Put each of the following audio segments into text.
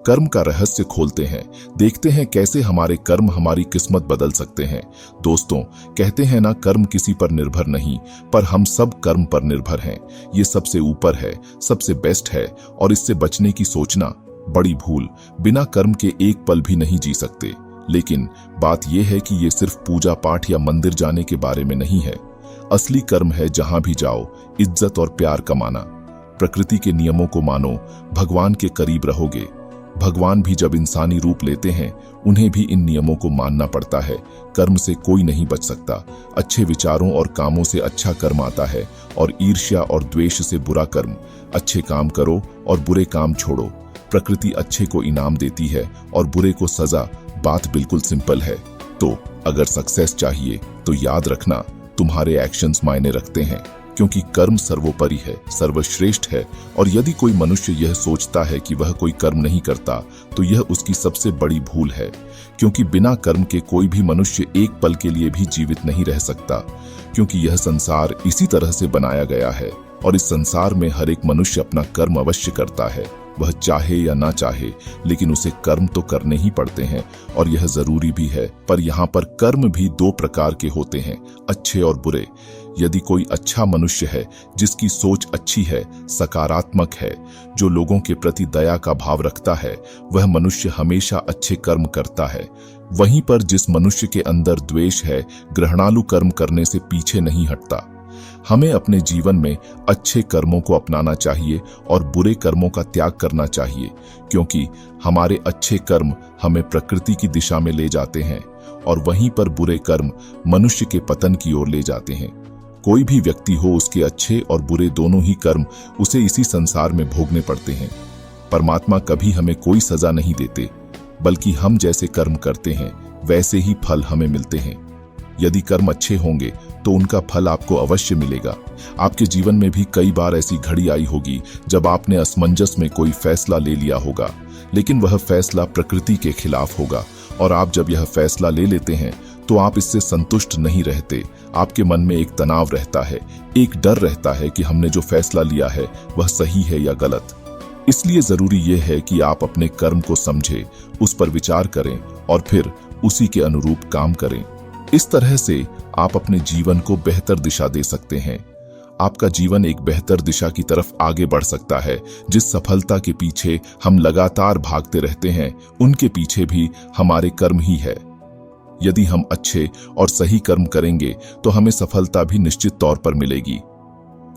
कर्म का रहस्य खोलते हैं, देखते हैं कैसे हमारे कर्म हमारी किस्मत बदल सकते हैं। दोस्तों, कहते हैं ना, कर्म किसी पर निर्भर नहीं, पर हम सब कर्म पर निर्भर हैं। ये सबसे ऊपर है, सबसे बेस्ट है, और इससे बचने की सोचना बड़ी भूल। बिना कर्म के एक पल भी नहीं जी सकते। लेकिन बात यह है कि ये सिर्फ पूजा पाठ या मंदिर जाने के बारे में नहीं है। असली कर्म है जहां भी जाओ इज्जत और प्यार कमाना, प्रकृति के नियमों को मानो, भगवान के करीब रहोगे। भगवान भी जब इंसानी रूप लेते हैं, उन्हें भी इन नियमों को मानना पड़ता है। कर्म से कोई नहीं बच सकता। अच्छे विचारों और कामों से अच्छा कर्म आता है, और ईर्ष्या और द्वेष से बुरा कर्म। अच्छे काम करो और बुरे काम छोड़ो। प्रकृति अच्छे को इनाम देती है और बुरे को सजा। बात बिल्कुल सिंपल है। तो अगर सक्सेस चाहिए तो याद रखना, तुम्हारे एक्शंस मायने रखते हैं, क्योंकि कर्म सर्वोपरि है, सर्वश्रेष्ठ है। और यदि कोई मनुष्य यह सोचता है कि वह कोई कर्म नहीं करता, तो यह उसकी सबसे बड़ी भूल है। क्योंकि बिना कर्म के कोई भी मनुष्य एक पल के लिए भी जीवित नहीं रह सकता, क्योंकि यह संसार इसी तरह से बनाया गया है। और इस संसार में हर एक मनुष्य अपना कर्म अवश्य करता है, वह चाहे या ना चाहे, लेकिन उसे कर्म तो करने ही पड़ते हैं, और यह जरूरी भी है। पर यहाँ पर कर्म भी दो प्रकार के होते हैं, अच्छे और बुरे। यदि कोई अच्छा मनुष्य है, जिसकी सोच अच्छी है, सकारात्मक है, जो लोगों के प्रति दया का भाव रखता है, वह मनुष्य हमेशा अच्छे कर्म करता है। वहीं पर जिस मनुष्य के अंदर द्वेष है, घृणालु कर्म करने से पीछे नहीं हटता। हमें अपने जीवन में अच्छे कर्मों को अपनाना चाहिए और बुरे कर्मों का त्याग करना चाहिए, क्योंकि हमारे अच्छे कर्म हमें प्रकृति की दिशा में ले जाते हैं, और वहीं पर बुरे कर्म मनुष्य के पतन की ओर ले जाते हैं। कोई भी व्यक्ति हो, उसके अच्छे और बुरे दोनों ही कर्म उसे इसी संसार में भोगने पड़ते हैं। परमात्मा कभी हमें कोई सजा नहीं देते, बल्कि हम जैसे कर्म करते हैं वैसे ही फल हमें मिलते हैं। यदि कर्म अच्छे होंगे तो उनका फल आपको अवश्य मिलेगा। आपके जीवन में भी कई बार ऐसी घड़ी आई होगी जब आपने असमंजस में कोई फैसला ले लिया होगा, लेकिन वह फैसला प्रकृति के खिलाफ होगा, और आप जब यह फैसला ले लेते हैं तो आप इससे संतुष्ट नहीं रहते। आपके मन में एक तनाव रहता है, एक डर रहता है कि हमने जो फैसला लिया है वह सही है या गलत। इसलिए जरूरी यह है कि आप अपने कर्म को समझें, उस पर विचार करें और फिर उसी के अनुरूप काम करें। इस तरह से आप अपने जीवन को बेहतर दिशा दे सकते हैं। आपका जीवन एक बेहतर दिशा की तरफ आगे बढ़ सकता है। जिस सफलता के पीछे हम लगातार भागते रहते हैं, उनके पीछे भी हमारे कर्म ही है। यदि हम अच्छे और सही कर्म करेंगे तो हमें सफलता भी निश्चित तौर पर मिलेगी,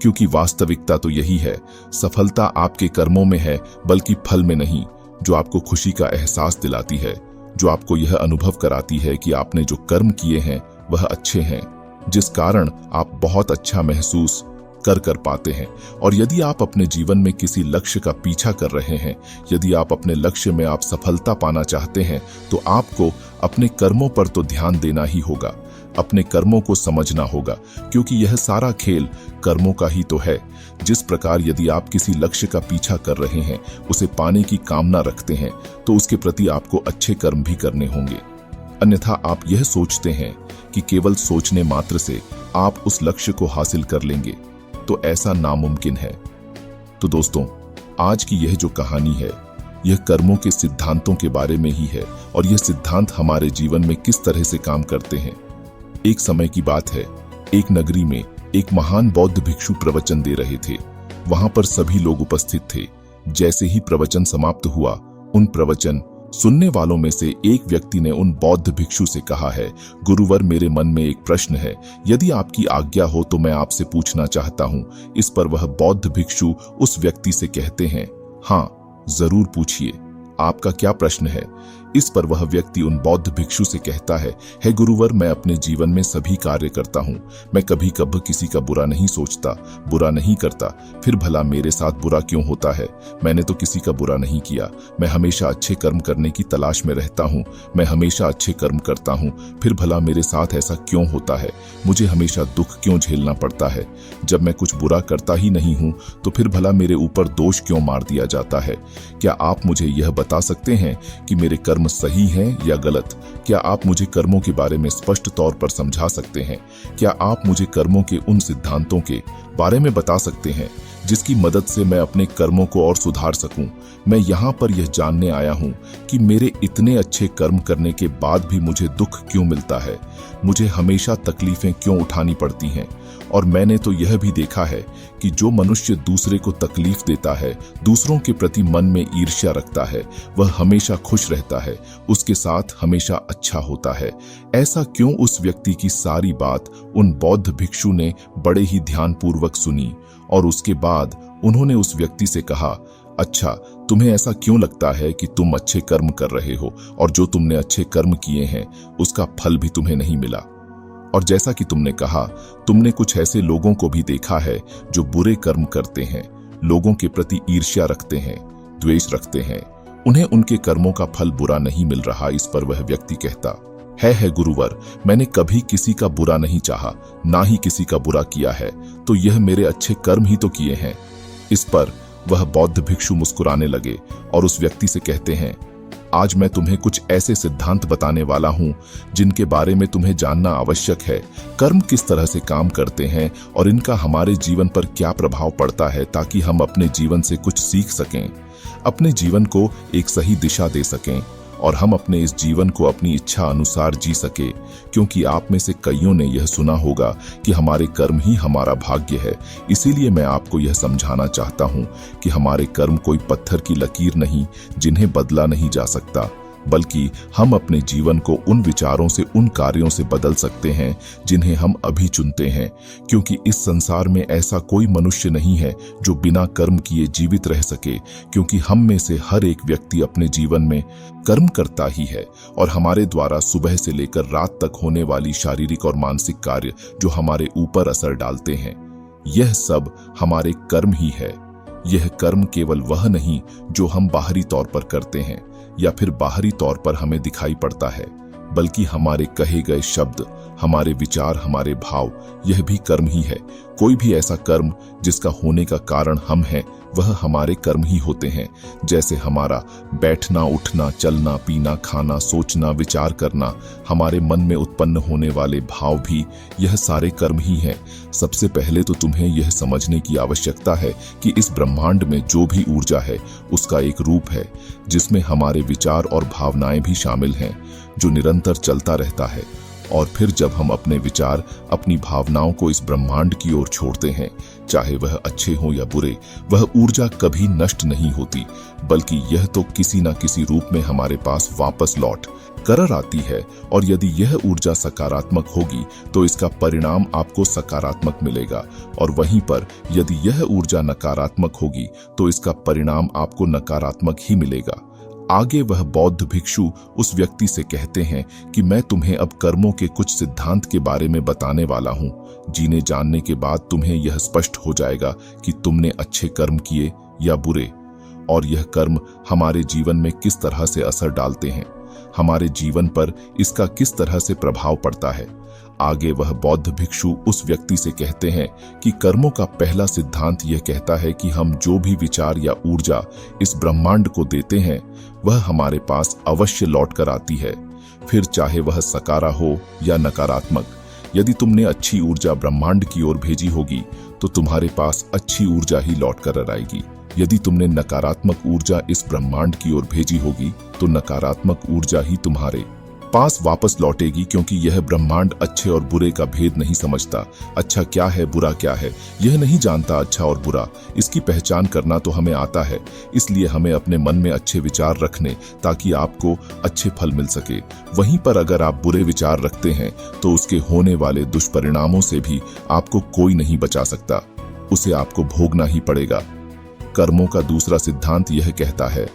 क्योंकि वास्तविकता तो यही है, सफलता आपके कर्मों में है, बल्कि फल में नहीं, जो आपको खुशी का एहसास दिलाती है, जो आपको यह अनुभव कराती है कि आपने जो कर्म किए हैं वह अच्छे हैं, जिस कारण आप बहुत अच्छा महसूस कर पाते हैं। और यदि आप अपने जीवन में किसी लक्ष्य का पीछा कर रहे हैं, यदि आप अपने लक्ष्य में आप सफलता पाना चाहते हैं, तो आपको अपने कर्मों पर तो ध्यान देना ही होगा, अपने कर्मों को समझना होगा, क्योंकि यह सारा खेल कर्मों का ही तो है। जिस प्रकार यदि आप किसी लक्ष्य का पीछा कर रहे हैं, उसे पाने की कामना रखते हैं, तो उसके प्रति आपको अच्छे कर्म भी करने होंगे। अन्यथा आप यह सोचते हैं कि केवल सोचने मात्र से आप उस लक्ष्य को हासिल कर लेंगे, तो ऐसा नामुमकिन है। तो दोस्तों, आज की यह जो कहानी है, यह कर्मों के सिद्धांतों के बारे में ही है, और यह सिद्धांत हमारे जीवन में किस तरह से काम करते हैं। एक समय की बात है, एक नगरी में एक महान बौद्ध भिक्षु प्रवचन दे रहे थे। वहां पर सभी लोग उपस्थित थे। जैसे ही प्रवचन समाप्त हुआ, उन प्रवचन सुनने वालों में से एक व्यक्ति ने उन बौद्ध भिक्षु से कहा है, गुरुवर, मेरे मन में एक प्रश्न है, यदि आपकी आज्ञा हो तो मैं आपसे पूछना चाहता हूं। इस पर वह बौद्ध भिक्षु उस व्यक्ति से कहते हैं, हाँ जरूर पूछिए, आपका क्या प्रश्न है। इस पर वह व्यक्ति उन बौद्ध भिक्षु से कहता है, हे गुरुवर, मैं अपने जीवन में सभी कार्य करता हूँ, मैं कभी कभी किसी का बुरा नहीं सोचता, बुरा नहीं करता, फिर भला मेरे साथ बुरा क्यों होता है। मैंने तो किसी का बुरा नहीं किया, मैं हमेशा अच्छे कर्म करने की तलाश में रहता हूँ, मैं हमेशा अच्छे कर्म करता हूँ, फिर भला मेरे साथ ऐसा क्यों होता है, मुझे हमेशा दुख क्यों झेलना पड़ता है। जब मैं कुछ बुरा करता ही नहीं हूँ तो फिर भला मेरे ऊपर दोष क्यों मार दिया जाता है। क्या आप मुझे यह बता सकते हैं कि मेरे कर्म सही हैं या गलत? क्या आप मुझे कर्मों के बारे में स्पष्ट तौर पर समझा सकते हैं? क्या आप मुझे कर्मों के उन सिद्धांतों के बारे में बता सकते हैं जिसकी मदद से मैं अपने कर्मों को और सुधार सकूं? मैं यहाँ पर यह जानने आया हूँ कि मेरे इतने अच्छे कर्म करने के बाद भी मुझे दुख क्यों मिलता है, मुझे हमेशा तकलीफें क्यों उठानी पड़ती हैं। और मैंने तो यह भी देखा है कि जो मनुष्य दूसरे को तकलीफ देता है, दूसरों के प्रति मन में ईर्ष्या रखता है, वह हमेशा खुश रहता है, उसके साथ हमेशा अच्छा होता है। ऐसा क्यों उस व्यक्ति की सारी बात उन बौद्ध भिक्षु ने बड़े ही ध्यानपूर्वक सुनी और उसके बाद उन्होंने उस व्यक्ति से कहा, अच्छा, तुम्हें ऐसा क्यों लगता है कि तुम अच्छे कर्म कर रहे हो और जो तुमने अच्छे कर्म किए हैं उसका फल भी तुम्हें नहीं मिला। और जैसा कि तुमने कहा, तुमने कुछ ऐसे लोगों को भी देखा है जो बुरे कर्म करते हैं, लोगों के प्रति ईर्ष्या रखते हैं, द्वेष रखते हैं, उन्हें उनके कर्मों का फल बुरा नहीं मिल रहा। इस पर वह व्यक्ति कहता है गुरुवर, मैंने कभी किसी का बुरा नहीं चाहा, ना ही किसी का बुरा किया है, तो यह मेरे अच्छे कर्म ही तो किए हैं। इस पर वह बौद्ध भिक्षु मुस्कुराने लगे और उस व्यक्ति से कहते हैं, आज मैं तुम्हें कुछ ऐसे सिद्धांत बताने वाला हूं जिनके बारे में तुम्हें जानना आवश्यक है। कर्म किस तरह से काम करते हैं और इनका हमारे जीवन पर क्या प्रभाव पड़ता है, ताकि हम अपने जीवन से कुछ सीख सकें, अपने जीवन को एक सही दिशा दे सकें और हम अपने इस जीवन को अपनी इच्छा अनुसार जी सके। क्योंकि आप में से कईयों ने यह सुना होगा कि हमारे कर्म ही हमारा भाग्य है। इसीलिए मैं आपको यह समझाना चाहता हूं कि हमारे कर्म कोई पत्थर की लकीर नहीं जिन्हें बदला नहीं जा सकता, बल्कि हम अपने जीवन को उन विचारों से, उन कार्यों से बदल सकते हैं जिन्हें हम अभी चुनते हैं। क्योंकि इस संसार में ऐसा कोई मनुष्य नहीं है जो बिना कर्म किए जीवित रह सके, क्योंकि हम में से हर एक व्यक्ति अपने जीवन में कर्म करता ही है और हमारे द्वारा सुबह से लेकर रात तक होने वाली शारीरिक और मानसिक कार्य जो हमारे ऊपर असर डालते हैं, यह सब हमारे कर्म ही है। यह कर्म केवल वह नहीं जो हम बाहरी तौर पर करते हैं या फिर बाहरी तौर पर हमें दिखाई पड़ता है, बल्कि हमारे कहे गए शब्द, हमारे विचार, हमारे भाव, यह भी कर्म ही है। कोई भी ऐसा कर्म जिसका होने का कारण हम हैं, वह हमारे कर्म ही होते हैं। जैसे हमारा बैठना, उठना, चलना, पीना, खाना, सोचना, विचार करना, हमारे मन में उत्पन्न होने वाले भाव भी, यह सारे कर्म ही हैं। सबसे पहले तो तुम्हें यह समझने की आवश्यकता है कि इस ब्रह्मांड में जो भी ऊर्जा है उसका एक रूप है जिसमें हमारे विचार और भावनाएं भी शामिल हैं, जो निरंतर चलता रहता है। और फिर जब हम अपने विचार, अपनी भावनाओं को इस ब्रह्मांड की ओर छोड़ते हैं, चाहे वह अच्छे हों या बुरे, वह ऊर्जा कभी नष्ट नहीं होती, बल्कि यह तो किसी न किसी रूप में हमारे पास वापस लौट कर आती है। और यदि यह ऊर्जा सकारात्मक होगी तो इसका परिणाम आपको सकारात्मक मिलेगा, और वहीं पर यदि यह ऊर्जा नकारात्मक होगी तो इसका परिणाम आपको नकारात्मक ही मिलेगा। आगे वह बौद्ध भिक्षु उस व्यक्ति से कहते हैं कि मैं तुम्हें अब कर्मों के कुछ सिद्धांत के बारे में बताने वाला हूं, जिन्हें जानने के बाद तुम्हें यह स्पष्ट हो जाएगा कि तुमने अच्छे कर्म किए या बुरे, और यह कर्म हमारे जीवन में किस तरह से असर डालते हैं, हमारे जीवन पर इसका किस तरह से प्रभाव पड़ता है। आगे वह बौद्ध भिक्षु उस व्यक्ति से कहते हैं कि कर्मों का पहला सिद्धांत यह कहता है कि हम जो भी विचार या ऊर्जा इस ब्रह्मांड को देते हैं, वह हमारे पास अवश्य लौट कर आती है, फिर चाहे वह सकारा हो या नकारात्मक। यदि तुमने अच्छी ऊर्जा ब्रह्मांड की ओर भेजी होगी तो तुम्हारे पास अच्छी ऊर्जा ही लौट कर आएगी। यदि तुमने नकारात्मक ऊर्जा इस ब्रह्मांड की ओर भेजी होगी तो नकारात्मक ऊर्जा ही तुम्हारे पास वापस लौटेगी, क्योंकि यह ब्रह्मांड अच्छे और बुरे का भेद नहीं समझता। अच्छा क्या है, बुरा क्या है, यह नहीं जानता। अच्छा और बुरा, इसकी पहचान करना तो हमें आता है। इसलिए हमें अपने मन में अच्छे विचार रखने, ताकि आपको अच्छे फल मिल सके। वहीं पर अगर आप बुरे विचार रखते हैं तो उसके होने वाले दुष्परिणामों से भी आपको कोई नहीं बचा सकता, उसे आपको भोगना ही पड़ेगा। कर्मों का दूसरा सिद्धांत यह कहता है,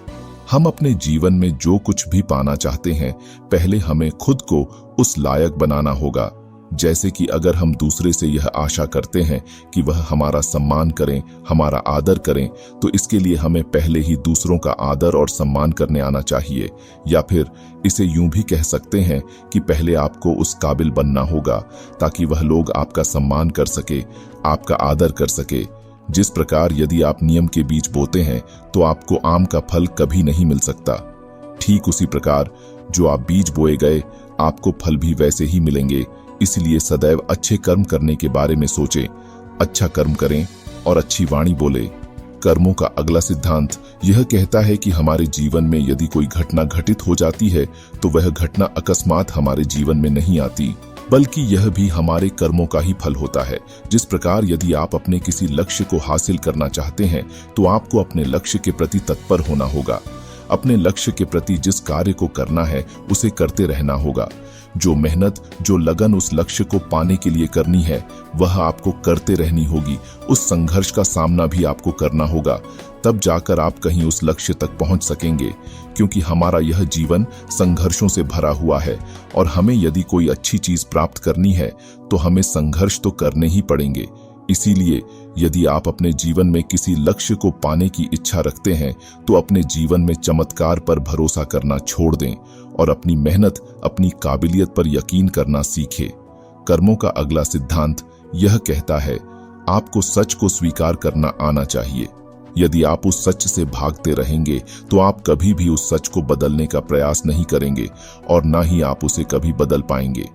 हम अपने जीवन में जो कुछ भी पाना चाहते हैं, पहले हमें खुद को उस लायक बनाना होगा। जैसे कि अगर हम दूसरे से यह आशा करते हैं कि वह हमारा सम्मान करें, हमारा आदर करें, तो इसके लिए हमें पहले ही दूसरों का आदर और सम्मान करने आना चाहिए। या फिर इसे यूं भी कह सकते हैं कि पहले आपको उस काबिल बनना होगा ताकि वह लोग आपका सम्मान कर सके, आपका आदर कर सके। जिस प्रकार यदि आप नियम के बीज बोते हैं तो आपको आम का फल कभी नहीं मिल सकता, ठीक उसी प्रकार जो आप बीज बोए गए, आपको फल भी वैसे ही मिलेंगे। इसलिए सदैव अच्छे कर्म करने के बारे में सोचें, अच्छा कर्म करें और अच्छी वाणी बोले। कर्मों का अगला सिद्धांत यह कहता है कि हमारे जीवन में यदि कोई घटना घटित हो जाती है तो वह घटना अकस्मात हमारे जीवन में नहीं आती, बल्कि यह भी हमारे कर्मों का ही फल होता है। जिस प्रकार यदि आप अपने किसी लक्ष्य को हासिल करना चाहते हैं तो आपको अपने लक्ष्य के प्रति तत्पर होना होगा। अपने लक्ष्य के प्रति जिस कार्य को करना है उसे करते रहना होगा। जो मेहनत, जो लगन उस लक्ष्य को पाने के लिए करनी है वह आपको करते रहनी होगी। उस संघर्ष का सामना भी आपको करना होगा, तब जाकर आप कहीं उस लक्ष्य तक पहुंच सकेंगे। क्योंकि हमारा यह जीवन संघर्षों से भरा हुआ है और हमें यदि कोई अच्छी चीज प्राप्त करनी है तो हमें संघर्ष तो करने ही पड़ेंगे। इसीलिए यदि आप अपने जीवन में किसी लक्ष्य को पाने की इच्छा रखते हैं तो अपने जीवन में चमत्कार पर भरोसा करना छोड़ दें और अपनी मेहनत, अपनी काबिलियत पर यकीन करना सीखें। कर्मों का अगला सिद्धांत यह कहता है, आपको सच को स्वीकार करना आना चाहिए। यदि आप उस सच से भागते रहेंगे तो आप कभी भी उस सच को बदलने का प्रयास नहीं करेंगे और ना ही आप उसे कभी बदल पाएंगे।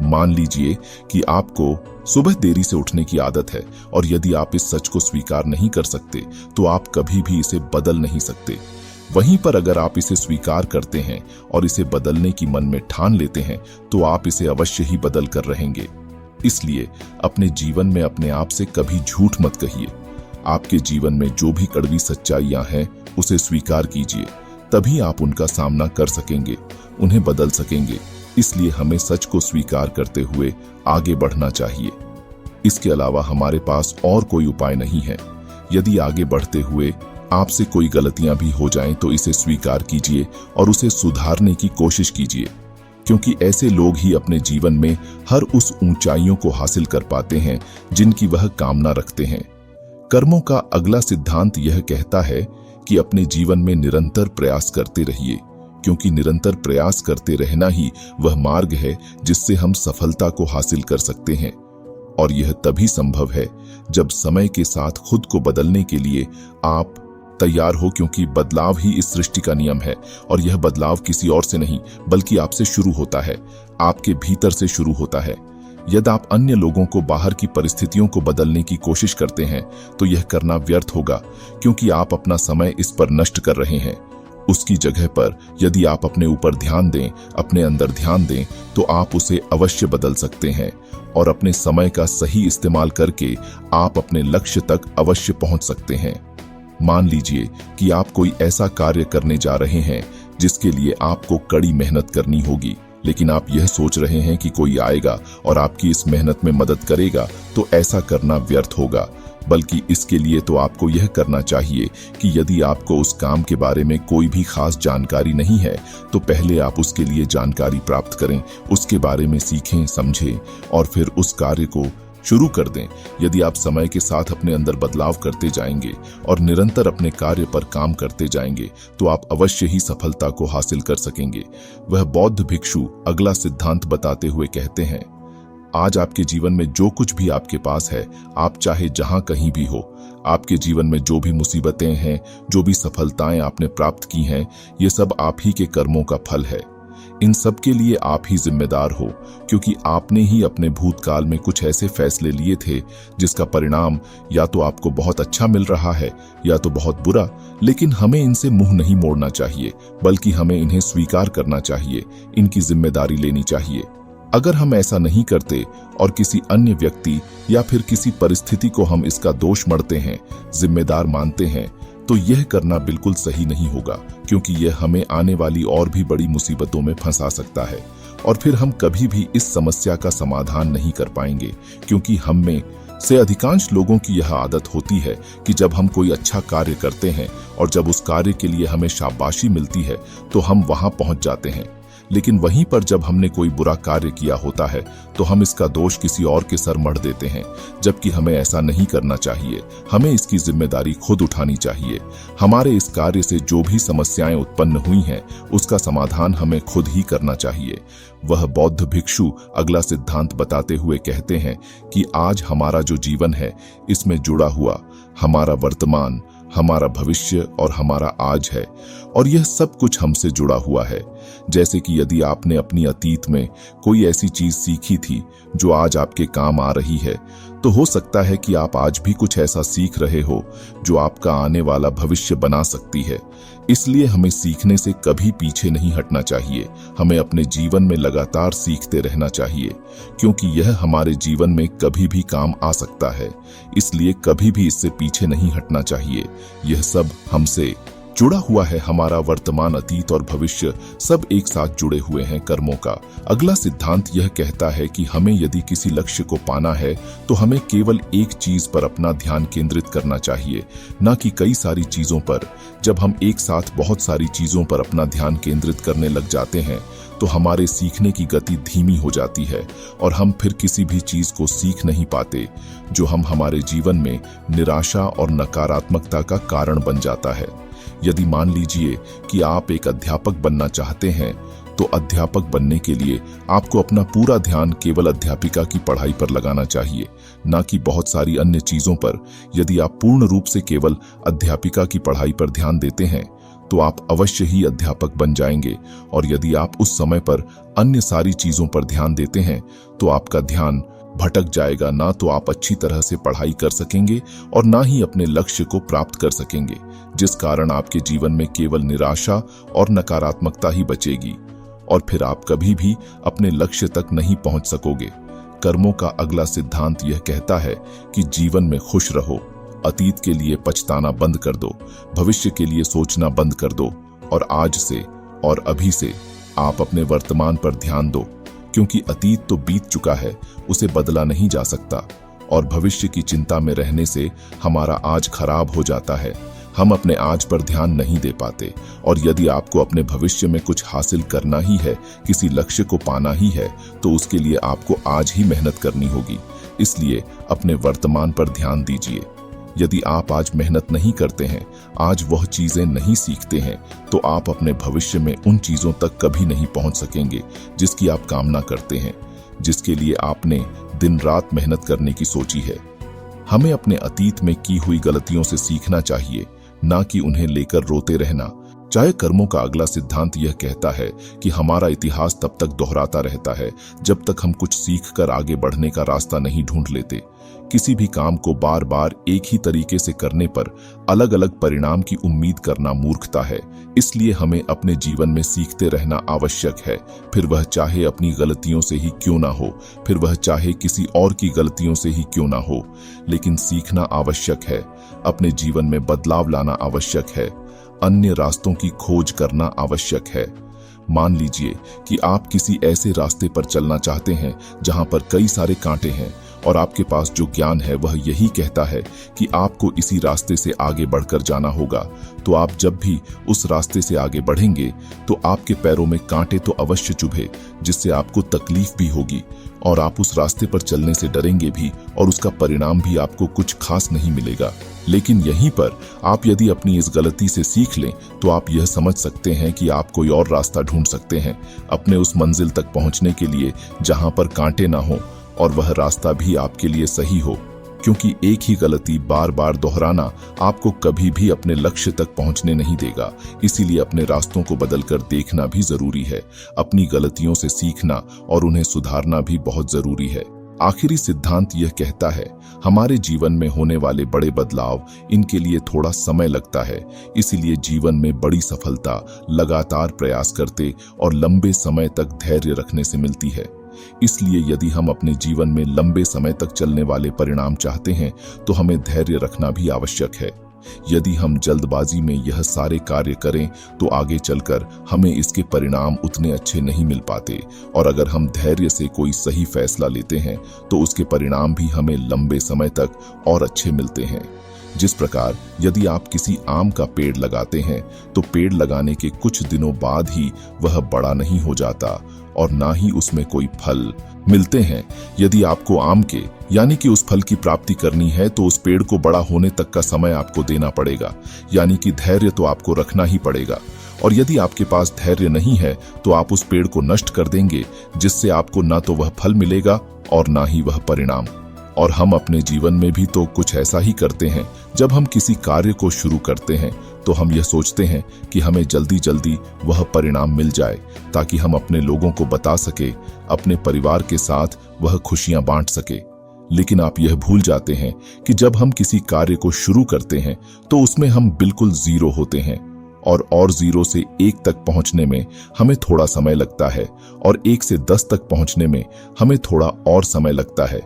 मान लीजिए कि आपको सुबह देरी से उठने की आदत है और यदि आप इस सच को स्वीकार नहीं कर सकते तो आप कभी भी इसे बदल नहीं सकते। वहीं पर अगर आप इसे स्वीकार करते हैं और इसे बदलने की मन में ठान लेते हैं तो आप इसे अवश्य ही बदल कर रहेंगे। इसलिए अपने जीवन में अपने आप से कभी झूठ मत कहिए। आपके जीवन में जो भी कड़वी सच्चाइयां हैं उसे स्वीकार कीजिए, तभी आप उनका सामना कर सकेंगे, उन्हें बदल सकेंगे। इसलिए हमें सच को स्वीकार करते हुए आगे बढ़ना चाहिए। इसके अलावा हमारे पास और कोई उपाय नहीं है। यदि आगे बढ़ते हुए आपसे कोई गलतियां भी हो जाएं तो इसे स्वीकार कीजिए और उसे सुधारने की कोशिश कीजिए, क्योंकि ऐसे लोग ही अपने जीवन में हर उस ऊंचाइयों को हासिल कर पाते हैं जिनकी वह कामना रखते हैं। कर्मों का अगला सिद्धांत यह कहता है कि अपने जीवन में निरंतर प्रयास करते रहिए, क्योंकि निरंतर प्रयास करते रहना ही वह मार्ग है जिससे हम सफलता को हासिल कर सकते हैं। और यह तभी संभव है जब समय के साथ खुद को बदलने के लिए आप तैयार हो, क्योंकि बदलाव ही इस सृष्टि का नियम है और यह बदलाव किसी और से नहीं बल्कि आपसे शुरू होता है, आपके भीतर से शुरू होता है। यदि आप अन्य लोगों को बाहर की परिस्थितियों को बदलने की कोशिश करते हैं तो यह करना व्यर्थ होगा, क्योंकि आप अपना समय इस पर नष्ट कर रहे हैं। उसकी जगह पर यदि आप अपने ऊपर ध्यान दें, अपने अंदर ध्यान दें, तो आप उसे अवश्य बदल सकते हैं और अपने समय का सही इस्तेमाल करके आप अपने लक्ष्य तक अवश्य पहुंच सकते हैं। मान लीजिए कि आप कोई ऐसा कार्य करने जा रहे हैं जिसके लिए आपको कड़ी मेहनत करनी होगी, लेकिन आप यह सोच रहे हैं कि कोई आएगा और आपकी इस मेहनत में मदद करेगा, तो ऐसा करना व्यर्थ होगा। बल्कि इसके लिए तो आपको यह करना चाहिए कि यदि आपको उस काम के बारे में कोई भी खास जानकारी नहीं है तो पहले आप उसके लिए जानकारी प्राप्त करें, उसके बारे में सीखें, समझें और फिर उस कार्य को शुरू कर दें। यदि आप समय के साथ अपने अंदर बदलाव करते जाएंगे और निरंतर अपने कार्य पर काम करते जाएंगे तो आप अवश्य ही सफलता को हासिल कर सकेंगे। वह बौद्ध भिक्षु अगला सिद्धांत बताते हुए कहते हैं, आज आपके जीवन में जो कुछ भी आपके पास है, आप चाहे जहां कहीं भी हो, आपके जीवन में जो भी मुसीबतें हैं, जो भी सफलताएं आपने प्राप्त की हैं, ये सब आप ही के कर्मों का फल है। इन सब के लिए आप ही जिम्मेदार हो, क्योंकि आपने ही अपने भूतकाल में कुछ ऐसे फैसले लिए थे जिसका परिणाम या तो आपको बहुत अच्छा मिल रहा है या तो बहुत बुरा। लेकिन हमें इनसे मुंह नहीं मोड़ना चाहिए, बल्कि हमें इन्हें स्वीकार करना चाहिए, इनकी जिम्मेदारी लेनी चाहिए। अगर हम ऐसा नहीं करते और किसी अन्य व्यक्ति या फिर किसी परिस्थिति को हम इसका दोष मढ़ते हैं, जिम्मेदार मानते हैं, तो यह करना बिल्कुल सही नहीं होगा, क्योंकि यह हमें आने वाली और भी बड़ी मुसीबतों में फंसा सकता है और फिर हम कभी भी इस समस्या का समाधान नहीं कर पाएंगे। क्योंकि हम में से अधिकांश लोगों की यह आदत होती है कि जब हम कोई अच्छा कार्य करते हैं और जब उस कार्य के लिए हमें शाबाशी मिलती है तो हम वहां पहुंच जाते हैं, लेकिन वहीं पर जब हमने कोई बुरा कार्य किया होता है तो हम इसका दोष किसी और के सर मढ़ देते हैं, जबकि हमें ऐसा नहीं करना चाहिए। हमें इसकी जिम्मेदारी खुद उठानी चाहिए। हमारे इस कार्य से जो भी समस्याएं उत्पन्न हुई हैं उसका समाधान हमें खुद ही करना चाहिए। वह बौद्ध भिक्षु अगला सिद्धांत बताते हुए कहते हैं कि आज हमारा जो जीवन है, इसमें जुड़ा हुआ हमारा वर्तमान, हमारा भविष्य और हमारा आज है, और यह सब कुछ हमसे जुड़ा हुआ है। जैसे कि यदि आपने अपनी अतीत में कोई ऐसी चीज सीखी थी जो आज आपके काम आ रही है, तो हो सकता है कि आप आज भी कुछ ऐसा सीख रहे हो जो आपका आने वाला भविष्य बना सकती है। इसलिए हमें सीखने से कभी पीछे नहीं हटना चाहिए। हमें अपने जीवन में लगातार सीखते रहना चाहिए, क्योंकि यह हमारे जीवन में कभी भी काम आ सकता है। इसलिए कभी भी इससे पीछे नहीं हटना चाहिए। यह सब हमसे जुड़ा हुआ है। हमारा वर्तमान, अतीत और भविष्य सब एक साथ जुड़े हुए हैं कर्मों का। अगला सिद्धांत यह कहता है कि हमें यदि किसी लक्ष्य को पाना है तो हमें केवल एक चीज पर अपना ध्यान केंद्रित करना चाहिए, न कि कई सारी चीजों पर। जब हम एक साथ बहुत सारी चीजों पर अपना ध्यान केंद्रित करने लग जाते हैं तो हमारे सीखने की गति धीमी हो जाती है और हम फिर किसी भी चीज को सीख नहीं पाते, जो हमारे जीवन में निराशा और नकारात्मकता का कारण बन जाता है। यदि मान लीजिए कि आप एक अध्यापक बनना चाहते हैं, तो अध्यापक बनने के लिए आपको अपना पूरा ध्यान केवल अध्यापिका की पढ़ाई पर लगाना चाहिए, न कि बहुत सारी अन्य चीजों पर। यदि आप पूर्ण रूप से केवल अध्यापिका की पढ़ाई पर ध्यान देते हैं तो आप अवश्य ही अध्यापक बन जाएंगे। और यदि आप उस समय पर अन्य सारी चीजों पर ध्यान देते हैं तो आपका ध्यान भटक जाएगा। ना तो आप अच्छी तरह से पढ़ाई कर सकेंगे और ना ही अपने लक्ष्य को प्राप्त कर सकेंगे, जिस कारण आपके जीवन में केवल निराशा और नकारात्मकता ही बचेगी और फिर आप कभी भी अपने लक्ष्य तक नहीं पहुंच सकोगे। कर्मों का अगला सिद्धांत यह कहता है कि जीवन में खुश रहो। अतीत के लिए पछताना बंद कर दो, भविष्य के लिए सोचना बंद कर दो और आज से और अभी से आप अपने वर्तमान पर ध्यान दो, क्योंकि अतीत तो बीत चुका है, उसे बदला नहीं जा सकता। और भविष्य की चिंता में रहने से हमारा आज खराब हो जाता है। हम अपने आज पर ध्यान नहीं दे पाते। और यदि आपको अपने भविष्य में कुछ हासिल करना ही है, किसी लक्ष्य को पाना ही है, तो उसके लिए आपको आज ही मेहनत करनी होगी। इसलिए अपने वर्तमान पर ध्यान दीजिए। यदि आप आज मेहनत नहीं करते हैं, आज वह चीजें नहीं सीखते हैं, तो आप अपने भविष्य में उन चीजों तक कभी नहीं पहुंच सकेंगे जिसकी आप कामना करते हैं, जिसके लिए आपने दिन रात मेहनत करने की सोची है। हमें अपने अतीत में की हुई गलतियों से सीखना चाहिए, ना कि उन्हें लेकर रोते रहना। चाहे कर्मों का अगला सिद्धांत यह कहता है कि हमारा इतिहास तब तक दोहराता रहता है जब तक हम कुछ सीखकर आगे बढ़ने का रास्ता नहीं ढूंढ लेते। किसी भी काम को बार बार एक ही तरीके से करने पर अलग अलग परिणाम की उम्मीद करना मूर्खता है। इसलिए हमें अपने जीवन में सीखते रहना आवश्यक है, फिर वह चाहे अपनी गलतियों से ही क्यों ना हो, फिर वह चाहे किसी और की गलतियों से ही क्यों ना हो, लेकिन सीखना आवश्यक है। अपने जीवन में बदलाव लाना आवश्यक है, अन्य रास्तों की खोज करना आवश्यक है। मान लीजिए कि आप किसी ऐसे रास्ते पर चलना चाहते हैं जहां पर कई सारे कांटे हैं और आपके पास जो ज्ञान है वह यही कहता है कि आपको इसी रास्ते से आगे बढ़कर जाना होगा। तो आप जब भी उस रास्ते से आगे बढ़ेंगे तो आपके पैरों में कांटे तो अवश्य चुभे, जिससे आपको तकलीफ भी होगी और आप उस रास्ते पर चलने से डरेंगे भी और उसका परिणाम भी आपको कुछ खास नहीं मिलेगा। लेकिन यहीं पर आप यदि अपनी इस गलती से सीख लें तो आप यह समझ सकते हैं कि आप कोई और रास्ता ढूंढ सकते हैं अपने उस मंजिल तक पहुंचने के लिए जहां पर कांटे ना हो और वह रास्ता भी आपके लिए सही हो, क्योंकि एक ही गलती बार बार दोहराना आपको कभी भी अपने लक्ष्य तक पहुंचने नहीं देगा। इसीलिए अपने रास्तों को बदलकर देखना भी जरूरी है। अपनी गलतियों से सीखना और उन्हें सुधारना भी बहुत जरूरी है। आखिरी सिद्धांत यह कहता है, हमारे जीवन में होने वाले बड़े बदलाव, इनके लिए थोड़ा समय लगता है। इसीलिए जीवन में बड़ी सफलता लगातार प्रयास करते और लंबे समय तक धैर्य रखने से मिलती है। इसलिए यदि हम अपने जीवन में लंबे समय तक चलने वाले परिणाम चाहते हैं तो हमें धैर्य रखना भी आवश्यक है। यदि हम जल्दबाजी में यह सारे कार्य करें तो आगे चलकर हमें इसके परिणाम उतने अच्छे नहीं मिल पाते, और अगर हम धैर्य से कोई सही फैसला लेते हैं तो उसके परिणाम भी हमें लंबे समय तक और अच्छे मिलते हैं। जिस प्रकार यदि आप किसी आम का पेड़ लगाते हैं तो पेड़ लगाने के कुछ दिनों बाद ही वह बड़ा नहीं हो जाता और ना ही उसमें कोई फल मिलते हैं। यदि आपको आम के यानी कि उस फल की प्राप्ति करनी है तो उस पेड़ को बड़ा होने तक का समय आपको देना पड़ेगा, यानी कि धैर्य तो आपको रखना ही पड़ेगा। और यदि आपके पास धैर्य नहीं है तो आप उस पेड़ को नष्ट कर देंगे, जिससे आपको ना तो वह फल मिलेगा और ना ही वह परिणाम। और हम अपने जीवन में भी तो कुछ ऐसा ही करते हैं। जब हम किसी कार्य को शुरू करते हैं तो हम यह सोचते हैं कि हमें जल्दी जल्दी वह परिणाम मिल जाए ताकि हम अपने लोगों को बता सके, अपने परिवार के साथ वह खुशियां बांट सके। लेकिन आप यह भूल जाते हैं कि जब हम किसी कार्य को शुरू करते हैं तो उसमें हम बिल्कुल जीरो होते हैं और जीरो से 1 तक पहुंचने में हमें थोड़ा समय लगता है और 1 से 10 तक पहुंचने में हमें थोड़ा और समय लगता है।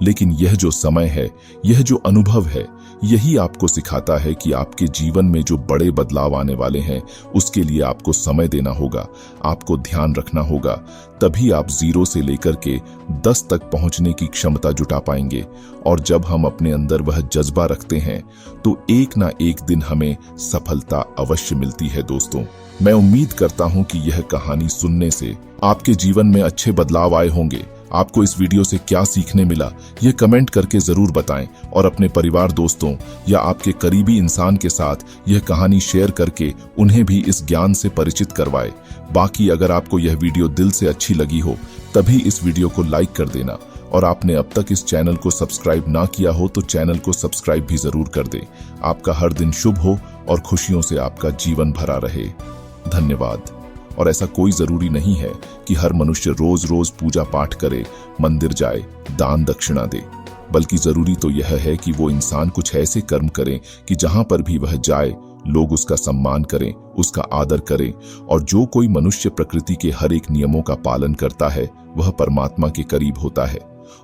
लेकिन यह जो समय है, यह जो अनुभव है, यही आपको सिखाता है कि आपके जीवन में जो बड़े बदलाव आने वाले हैं उसके लिए आपको समय देना होगा, आपको ध्यान रखना होगा। तभी आप 0 से लेकर के 10 तक पहुंचने की क्षमता जुटा पाएंगे। और जब हम अपने अंदर वह जज्बा रखते हैं तो एक ना एक दिन हमें सफलता अवश्य मिलती है। दोस्तों, मैं उम्मीद करता हूं कि यह कहानी सुनने से आपके जीवन में अच्छे बदलाव आए होंगे। आपको इस वीडियो से क्या सीखने मिला, यह कमेंट करके जरूर बताएं और अपने परिवार, दोस्तों या आपके करीबी इंसान के साथ यह कहानी शेयर करके उन्हें भी इस ज्ञान से परिचित करवाएं। बाकी अगर आपको यह वीडियो दिल से अच्छी लगी हो तभी इस वीडियो को लाइक कर देना और आपने अब तक इस चैनल को सब्सक्राइब ना किया हो तो चैनल को सब्सक्राइब भी जरूर कर दें। आपका हर दिन शुभ हो और खुशियों से आपका जीवन भरा रहे। धन्यवाद। और ऐसा कोई जरूरी नहीं है कि हर मनुष्य रोज रोज पूजा पाठ करे, मंदिर जाए, दान दक्षिणा दे, बल्कि जरूरी तो यह है कि वो इंसान कुछ ऐसे कर्म करे कि जहां पर भी वह जाए लोग उसका सम्मान करें, उसका आदर करें। और जो कोई मनुष्य प्रकृति के हर एक नियमों का पालन करता है वह परमात्मा के करीब होता है।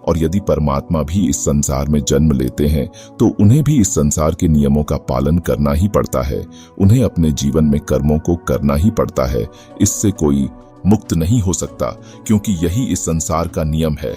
और यदि परमात्मा भी इस संसार में जन्म लेते हैं तो उन्हें भी इस संसार के नियमों का पालन करना ही पड़ता है। उन्हें अपने जीवन में कर्मों को करना ही पड़ता है। इससे कोई मुक्त नहीं हो सकता, क्योंकि यही इस संसार का नियम है।